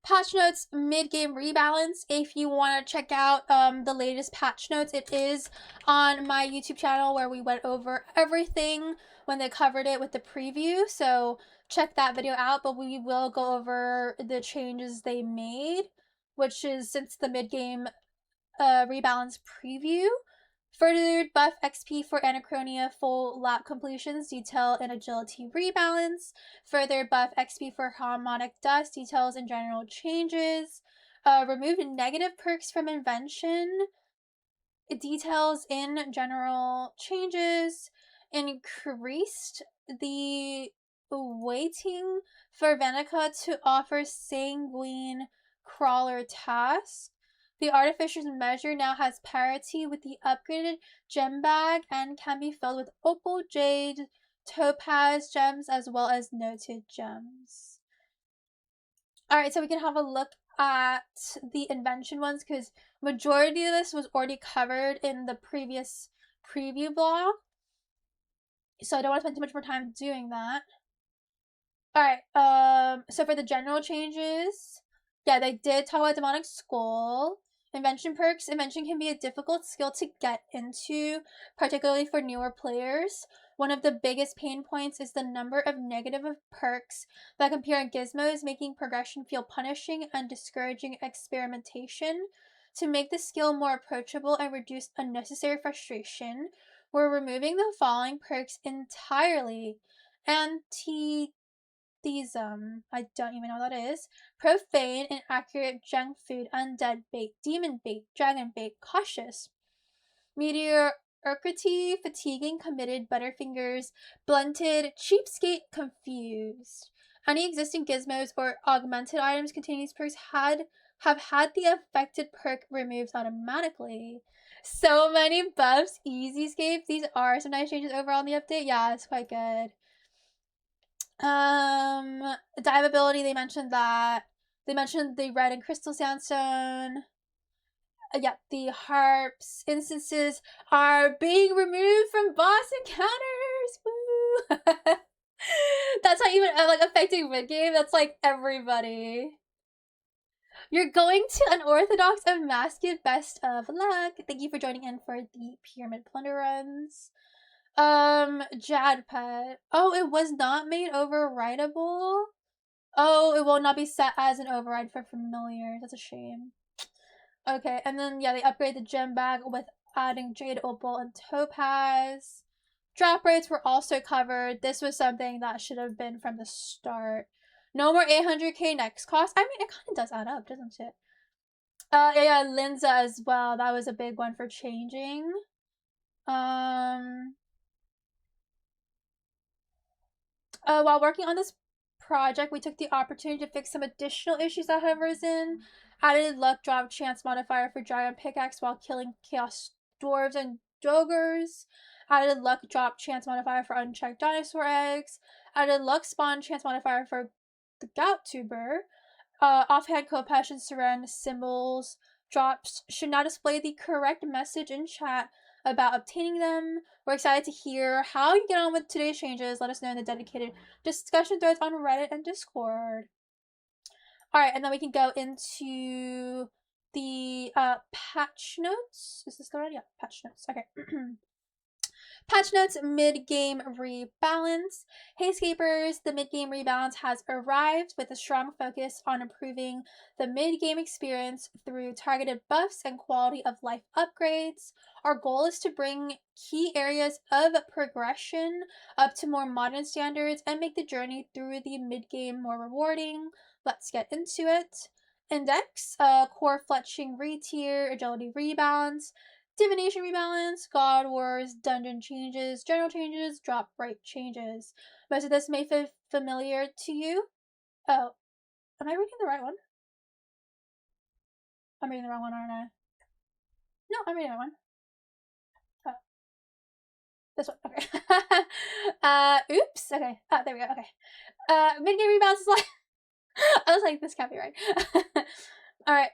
Patch notes, mid-game rebalance. If you want to check out the latest patch notes, it is on my YouTube channel where we went over everything when they covered it with the preview. So check that video out, but we will go over the changes they made, which is since the mid-game rebalance preview. Further buff XP for Anachronia full lap completions, detail and agility rebalance. Further buff XP for harmonic dust, details and general changes. Removed negative perks from invention, details in general changes. Increased the waiting for Venica to offer sanguine crawler task. The artificial measure now has parity with the upgraded gem bag and can be filled with opal, jade, topaz gems, as well as noted gems. Alright, so we can have a look at the invention ones, because majority of this was already covered in the previous preview vlog. So I don't want to spend too much more time doing that. Alright, so for the general changes, yeah, they did talk about Demonic Skull. Invention perks. Invention can be a difficult skill to get into, particularly for newer players. One of the biggest pain points is the number of negative perks that can appear in gizmos, making progression feel punishing and discouraging experimentation. To make the skill more approachable and reduce unnecessary frustration, we're removing the following perks entirely. I don't even know what that is. Profane, inaccurate, junk food, undead bait, demon bait, dragon bait, cautious. Mediocrity, fatiguing, committed, butterfingers, blunted, cheapskate, confused. Any existing gizmos or augmented items containing these perks have had the affected perk removed automatically. So many buffs, easy escape. These are some nice changes overall in the update. Yeah, it's quite good. Dive ability, they mentioned that. They mentioned the red and crystal sandstone. Yeah, the harps instances are being removed from boss encounters. Woo! That's not even like affecting mid game. That's like everybody. You're going to Unorthodox Unmasked. Best of luck. Thank you for joining in for the Pyramid Plunder runs. Jadpet. Oh, it was not made overrideable. Oh, it will not be set as an override for familiar. That's a shame. Okay, and then yeah, they upgrade the gem bag with adding jade, opal, and topaz. Drop rates were also covered. This was something that should have been from the start. No more 800k next cost. I mean, it kind of does add up, doesn't it? Yeah, Linza as well. That was a big one for changing. While working on this project, we took the opportunity to fix some additional issues that have arisen. Added luck drop chance modifier for giant pickaxe while killing chaos dwarves and dogers. Added luck drop chance modifier for unchecked dinosaur eggs. Added luck spawn chance modifier for the gout tuber. Offhand co-passion surrender symbols drops should now display the correct message in chat about obtaining them. We're excited to hear how you get on with today's changes. Let us know in the dedicated discussion threads on Reddit and Discord. Alright, and then we can go into the patch notes. Is this the right? Yeah, patch notes. Okay. Patch notes, mid-game rebalance. Hey Scapers, the mid-game rebalance has arrived with a strong focus on improving the mid-game experience through targeted buffs and quality of life upgrades. Our goal is to bring key areas of progression up to more modern standards and make the journey through the mid-game more rewarding. Let's get into it. Index, core fletching retier, agility rebalance, divination rebalance, god wars, dungeon changes, general changes, drop rate changes. Most of this may feel familiar to you. Oh, am I reading the right one? I'm reading the wrong one, aren't I? No, I'm reading the right one. Oh. This one, okay. Oops, okay. Oh, there we go, okay. Mid-game rebalance is like, I was like, this can't be right. Alright.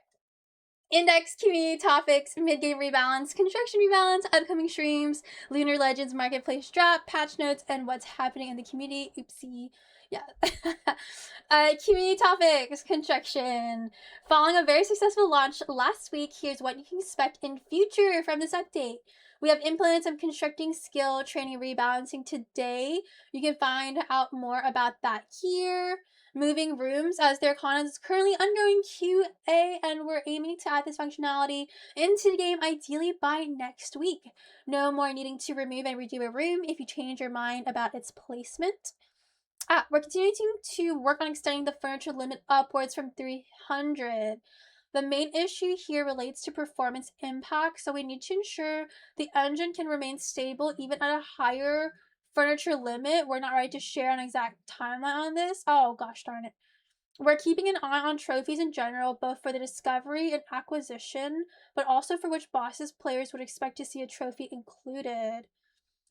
Index, community topics, mid-game rebalance, construction rebalance, upcoming streams, Lunar Legends Marketplace drop, patch notes, and what's happening in the community. Oopsie. Yeah. Community topics, construction. Following a very successful launch last week, here's what you can expect in future from this update. We have implemented some constructing skill training rebalancing today. You can find out more about that here. Moving rooms, as their content is currently undergoing QA, and we're aiming to add this functionality into the game ideally by next week. No more needing to remove and redo a room if you change your mind about its placement. We're continuing to work on extending the furniture limit upwards from 300. The main issue here relates to performance impact, so we need to ensure the engine can remain stable even at a higher furniture limit. We're not ready to share an exact timeline on this. Oh, gosh darn it. We're keeping an eye on trophies in general, both for the discovery and acquisition, but also for which bosses players would expect to see a trophy included.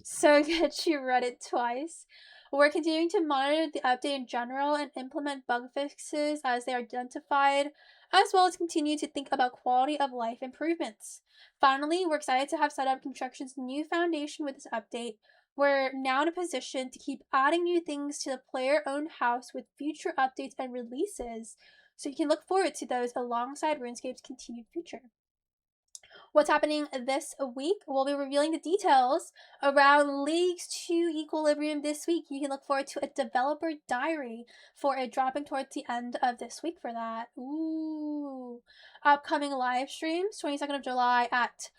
So good you read it twice. We're continuing to monitor the update in general and implement bug fixes as they are identified, as well as continue to think about quality of life improvements. Finally, we're excited to have set up construction's new foundation with this update. We're now in a position to keep adding new things to the player-owned house with future updates and releases, so you can look forward to those alongside RuneScape's continued future. What's happening this week? We'll be revealing the details around Leagues 2 Equilibrium this week. You can look forward to a developer diary for it dropping towards the end of this week for that. Ooh. Upcoming live streams, 22nd of July at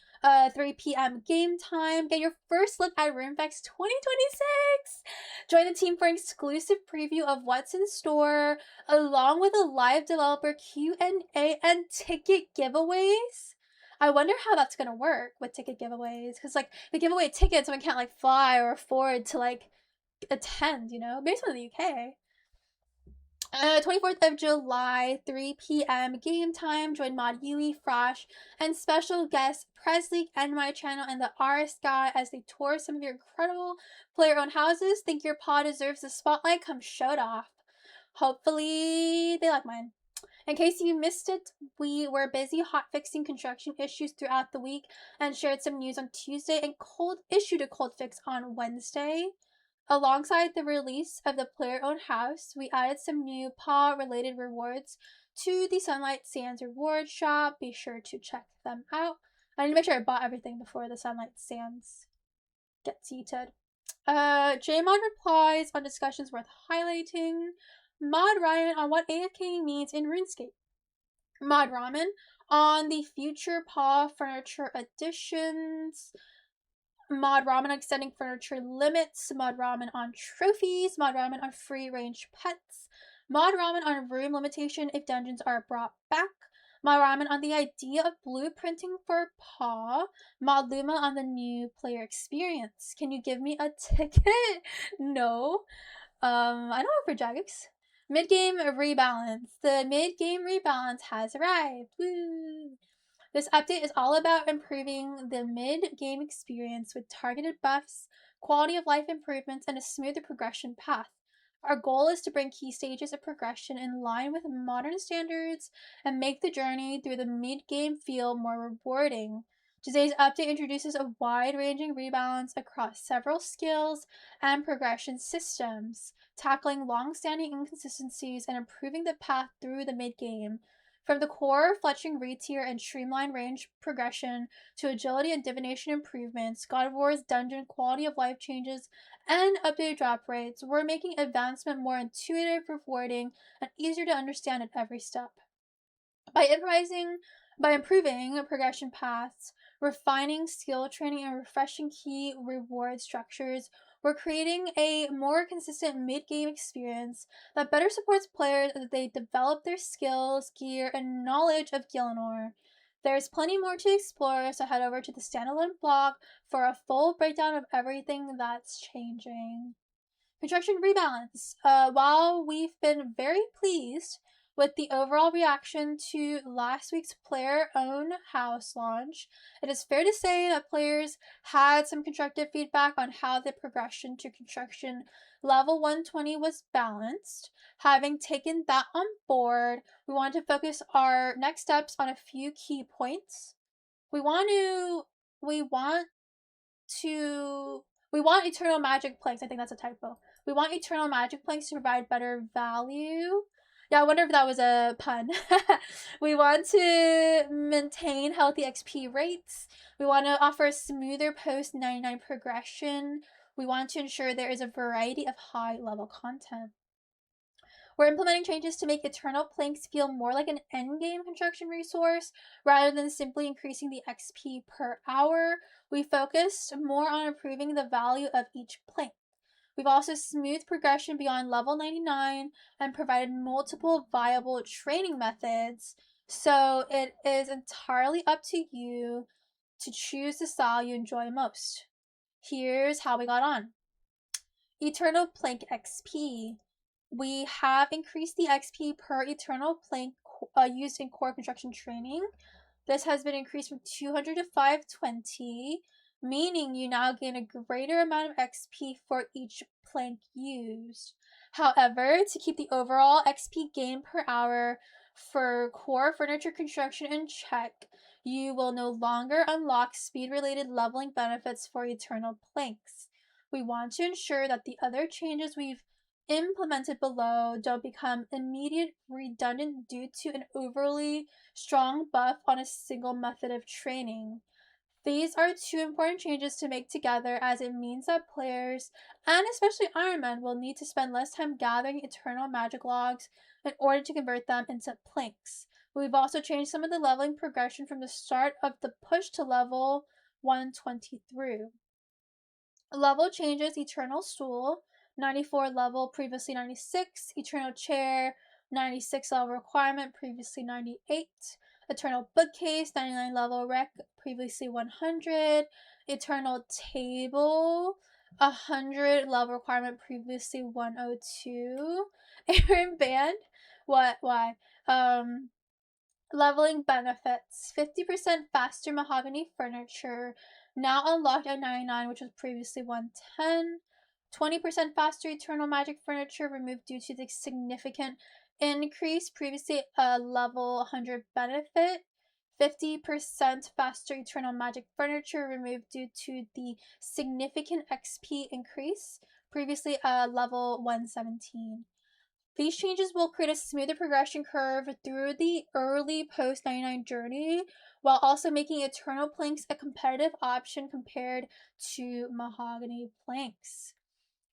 3 p.m. game time. Get your first look at RuneFest 2026. Join the team for an exclusive preview of what's in store, along with a live developer Q&A and ticket giveaways. I wonder how that's gonna work with ticket giveaways, because like they give away tickets, and we can't like fly or afford to like attend, you know, based on the UK. 24th of July, 3 p.m. game time. Join Mod Yui, Frosh, and special guest Presley and my channel and the RS guy as they tour some of your incredible player-owned houses. Think your pod deserves the spotlight? Come show it off. Hopefully they like mine. In case you missed it, we were busy hotfixing construction issues throughout the week and shared some news on Tuesday and issued a cold fix on Wednesday. Alongside the release of the player-owned house, we added some new PAW-related rewards to the Sunlight Sands reward shop. Be sure to check them out. I need to make sure I bought everything before the Sunlight Sands gets heated. Jmod replies on discussions worth highlighting. Mod Ryan on what AFK means in RuneScape. Mod Ramen on the future Paw Furniture additions. Mod Ramen on extending furniture limits. Mod Ramen on trophies. Mod Ramen on free range pets. Mod Ramen on room limitation if dungeons are brought back. Mod Ramen on the idea of blueprinting for Paw. Mod Luma on the new player experience. Can you give me a ticket? No. I don't work for Jagex. Mid-game rebalance. The mid-game rebalance has arrived. Woo! This update is all about improving the mid-game experience with targeted buffs, quality of life improvements, and a smoother progression path. Our goal is to bring key stages of progression in line with modern standards and make the journey through the mid-game feel more rewarding. Today's update introduces a wide-ranging rebalance across several skills and progression systems, tackling long-standing inconsistencies and improving the path through the mid-game. From the core fletching retier and streamlined range progression to agility and divination improvements, God of War's dungeon quality of life changes, and updated drop rates, we're making advancement more intuitive, rewarding, and easier to understand at every step. By improving progression paths, refining skill training, and refreshing key reward structures, we're creating a more consistent mid-game experience that better supports players as they develop their skills, gear, and knowledge of Gielinor. There's plenty more to explore, so head over to the standalone blog for a full breakdown of everything that's changing. Construction rebalance. While we've been very pleased with the overall reaction to last week's player-owned house launch, it is fair to say that players had some constructive feedback on how the progression to construction level 120 was balanced. Having taken that on board, we want to focus our next steps on a few key points. We want Eternal Magic Plagues. I think that's a typo. We want eternal magic planks to provide better value. Yeah, I wonder if that was a pun. We want to maintain healthy XP rates. We want to offer a smoother post 99 progression. We want to ensure there is a variety of high level content. We're implementing changes to make Eternal Planks feel more like an endgame construction resource rather than simply increasing the XP per hour. We focused more on improving the value of each plank. We've also smoothed progression beyond level 99 and provided multiple viable training methods. So it is entirely up to you to choose the style you enjoy most. Here's how we got on. Eternal Plank XP. We have increased the XP per Eternal Plank used in core construction training. This has been increased from 200 to 520, meaning you now gain a greater amount of XP for each plank used. However, to keep the overall XP gain per hour for core furniture construction in check, you will no longer unlock speed-related leveling benefits for Eternal Planks. We want to ensure that the other changes we've implemented below don't become immediate redundant due to an overly strong buff on a single method of training. These are two important changes to make together, as it means that players, and especially Ironmen, will need to spend less time gathering eternal magic logs in order to convert them into planks. We've also changed some of the leveling progression from the start of the push to level 120 through. Level changes: Eternal Stool, 94 level, previously 96. Eternal Chair, 96 level requirement, previously 98. Eternal Bookcase, 99 level rec, previously 100. Eternal Table, 100 level requirement, previously 102. Aaron Band, what, why? Leveling benefits: 50% faster mahogany furniture, now unlocked at 99, which was previously 110. 20% faster eternal magic furniture, removed due to the significant increase, previously a level 100 benefit. 50% faster eternal magic furniture, removed due to the significant XP increase, previously a level 117. These changes will create a smoother progression curve through the early post 99 journey, while also making Eternal Planks a competitive option compared to Mahogany Planks.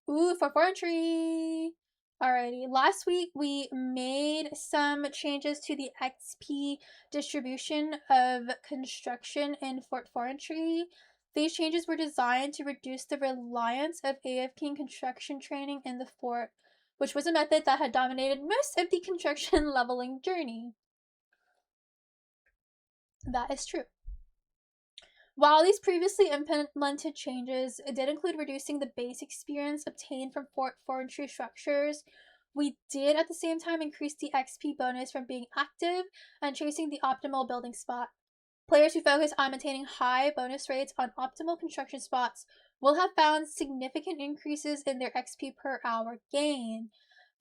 Ooh, for forestry! Alrighty, last week we made some changes to the XP distribution of construction in Fort Forestry. These changes were designed to reduce the reliance of AFK construction training in the fort, which was a method that had dominated most of the construction leveling journey. That is true. While these previously implemented changes did include reducing the base experience obtained from Fort Forestry structures, we did at the same time increase the XP bonus from being active and chasing the optimal building spot. Players who focus on maintaining high bonus rates on optimal construction spots will have found significant increases in their XP per hour gain.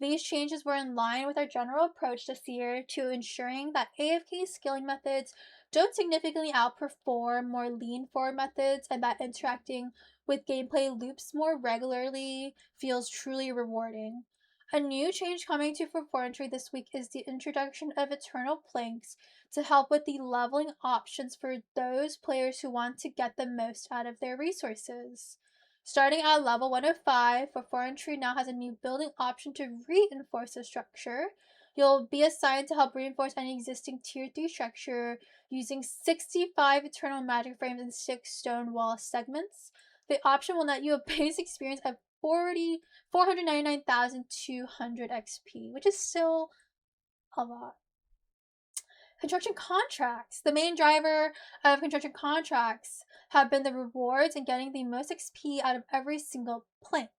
These changes were in line with our general approach this year to ensuring that AFK skilling methods don't significantly outperform more lean forward methods, and that interacting with gameplay loops more regularly feels truly rewarding. A new change coming to Forestry this week is the introduction of Eternal Planks to help with the leveling options for those players who want to get the most out of their resources. Starting at level 105, Forestry now has a new building option to reinforce the structure. You'll be assigned to help reinforce any existing Tier 3 structure using 65 Eternal Magic Frames and 6 stone wall segments. The option will net you a base experience of 499,200 XP, which is still a lot. Construction contracts. The main driver of construction contracts have been the rewards and getting the most XP out of every single plank.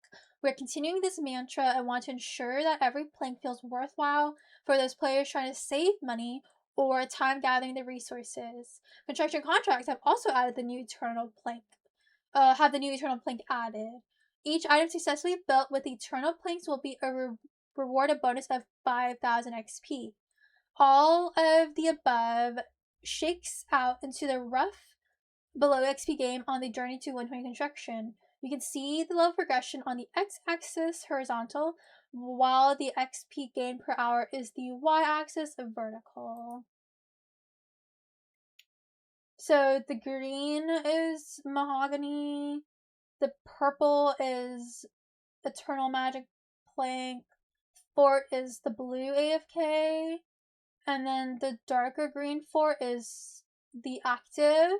We're continuing this mantra and want to ensure that every plank feels worthwhile for those players trying to save money or time gathering the resources. Construction contracts have also added the new Eternal Plank. Have the new Eternal Plank added. Each item successfully built with Eternal Planks will be rewarded bonus of 5,000 XP. All of the above shakes out into the rough below XP game on the journey to 120 construction. You can see the level progression on the x-axis horizontal, while the XP gain per hour is the y-axis vertical. So the green is mahogany, the purple is eternal magic plank, fort is the blue AFK, and then the darker green fort is the active,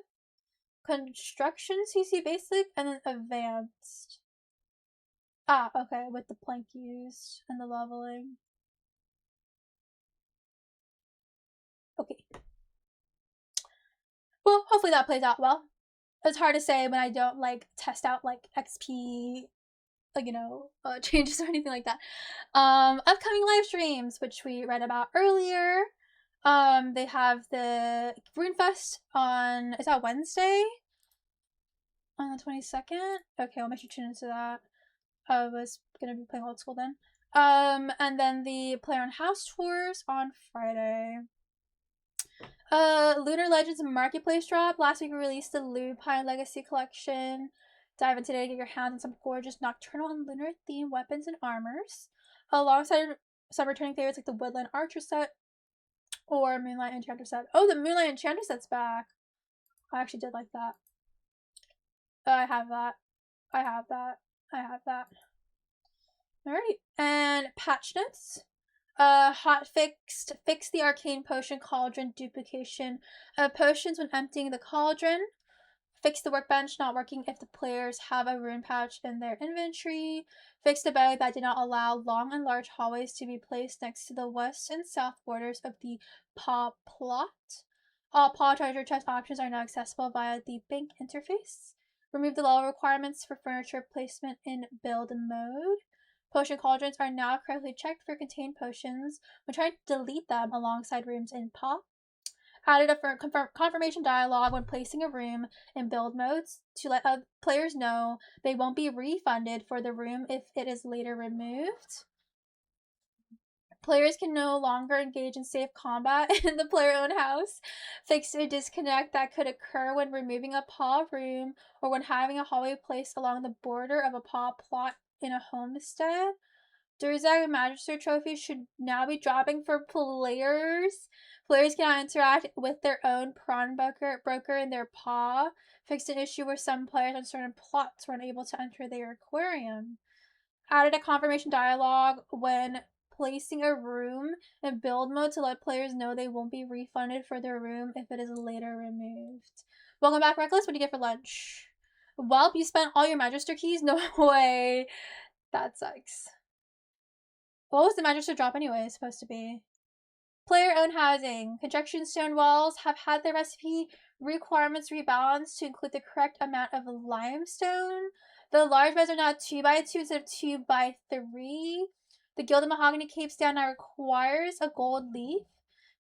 construction CC basic, and then advanced. Ah, okay, with the plank used and the leveling. Okay. Well, hopefully that plays out well. It's hard to say when I don't like test out like XP, like changes or anything like that. Upcoming live streams, which we read about earlier. They have the RuneFest on, is that Wednesday? On the 22nd? Okay, I'll make sure to tune into that. I was gonna be playing old school then. And then the Player on House tours on Friday. Lunar Legends Marketplace drop. Last week we released the Lupine Legacy Collection. Dive in today to get your hands on some gorgeous nocturnal and lunar themed weapons and armors. Alongside some returning favorites like the Woodland Archer set or Moonlight Enchanter set. Oh, the Moonlight Enchanter set's back. I actually did like that. I have that. I have that. I have that. Alright. And patch notes. Fix the arcane potion cauldron duplication of potions when emptying the cauldron. Fix the workbench not working if the players have a rune pouch in their inventory. Fix the bug that did not allow long and large hallways to be placed next to the west and south borders of the paw plot. All paw treasure chest options are now accessible via the bank interface. Remove the level requirements for furniture placement in build mode. Potion cauldrons are now correctly checked for contained potions when trying to delete them alongside rooms in paw. Added a confirmation dialogue when placing a room in build modes to let players know they won't be refunded for the room if it is later removed. Players can no longer engage in safe combat in the player-owned house. Fixed a disconnect that could occur when removing a paw room or when having a hallway placed along the border of a paw plot in a homestead. Durzag Magister trophies should now be dropping for players. Players cannot interact with their own prawn broker in their paw. Fixed an issue where some players on certain plots were unable to enter their aquarium. Added a confirmation dialogue when placing a room in build mode to let players know they won't be refunded for their room if it is later removed. Welcome back, Reckless. What do you get for lunch? Well, you spent all your Magister keys? No way. That sucks. What was the Magister drop anyway supposed to be? Player-owned housing. Construction stone walls have had their recipe requirements rebalanced to include the correct amount of limestone. The large beds are now 2x2 instead of 2x3. The gilded mahogany cape stand now requires a gold leaf.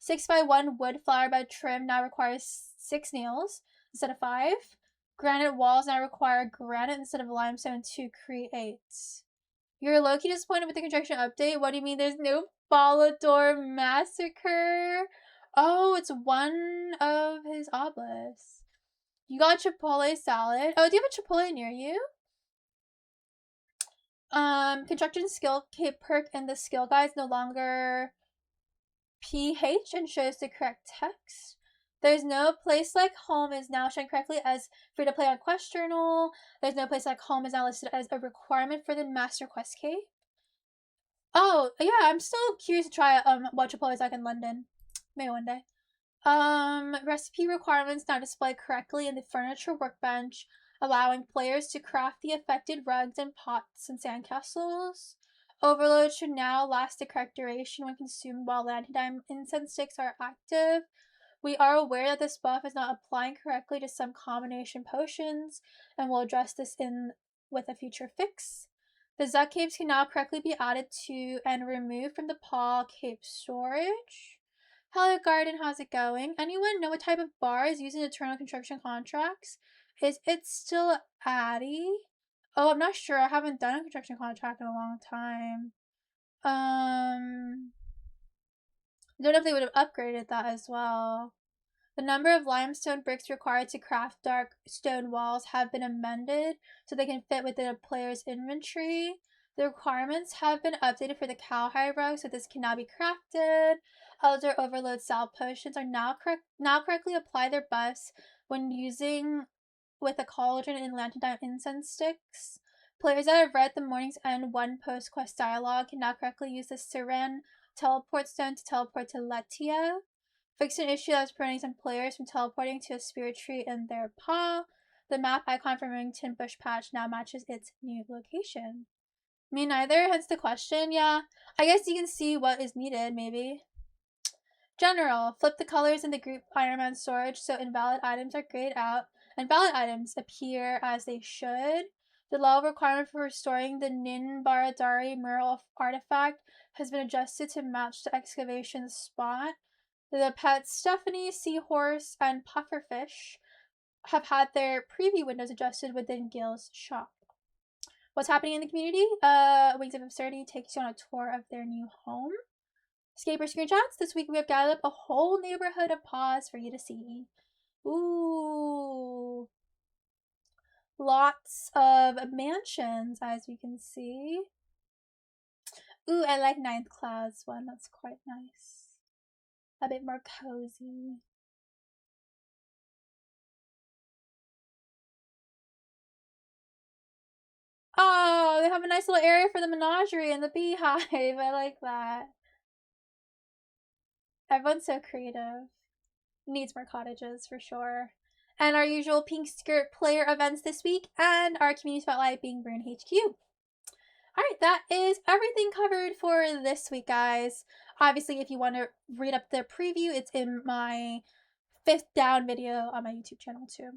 6x1 wood flower bed trim now requires 6 nails instead of 5. Granite walls now require granite instead of limestone to create. You're low-key disappointed with the construction update? What do you mean there's no Volador Massacre? Oh, it's one of his obelisks. You got Chipotle salad. Oh, do you have a Chipotle near you? Construction skill perk in the skill guide is no longer PH and shows the correct text. There's no place like home is now shown correctly as free to play on Quest Journal. There's no place like home is now listed as a requirement for the Master Quest cape. Oh, yeah, I'm still curious to try what Chipotle is like in London. Maybe one day. Recipe requirements now display correctly in the furniture workbench, allowing players to craft the affected rugs and pots and sandcastles. Overload should now last the correct duration when consumed while Lantidime incense sticks are active. We are aware that this buff is not applying correctly to some combination potions, and we'll address this with a future fix. The Zuck capes can now correctly be added to and removed from the Paw cape storage. Hello Garden, how's it going? Anyone know what type of bar is used in Eternal Construction contracts? Is it still Addy? Oh, I'm not sure. I haven't done a construction contract in a long time. I don't know if they would have upgraded that as well. The number of limestone bricks required to craft dark stone walls have been amended so they can fit within a player's inventory. The requirements have been updated for the cowhide rug, so this can now be crafted. Elder Overload Sal potions are now correctly apply their buffs when using with a cauldron and lantern incense sticks. Players that have read the Morning's End one post-quest dialogue can now correctly use the Siren teleport stone to teleport to Letia. Fix an issue that was preventing some players from teleporting to a spirit tree in their paw. The map icon from Rington Bush Patch now matches its new location. Me neither, hence the question. Yeah, I guess you can see what is needed, maybe. General, flip the colors in the group Iron Man storage so invalid items are grayed out and valid items appear as they should. The level requirement for restoring the Nin Baradari mural artifact has been adjusted to match the excavation spot. The pets Stephanie, Seahorse, and Pufferfish have had their preview windows adjusted within Gil's shop. What's happening in the community? Wings of Absurdity takes you on a tour of their new home. Scaper screenshots. This week we have gathered up a whole neighborhood of paws for you to see. Ooh. Lots of mansions, as you can see. Ooh, I like Ninth Cloud's one. That's quite nice. A bit more cozy. Oh, they have a nice little area for the menagerie and the beehive. I like that. Everyone's so creative. Needs more cottages for sure. And our usual pink skirt player events this week, and our community spotlight being Burn HQ. Alright, that is everything covered for this week, guys. Obviously, if you want to read up the preview, it's in my 5th down video on my YouTube channel, too.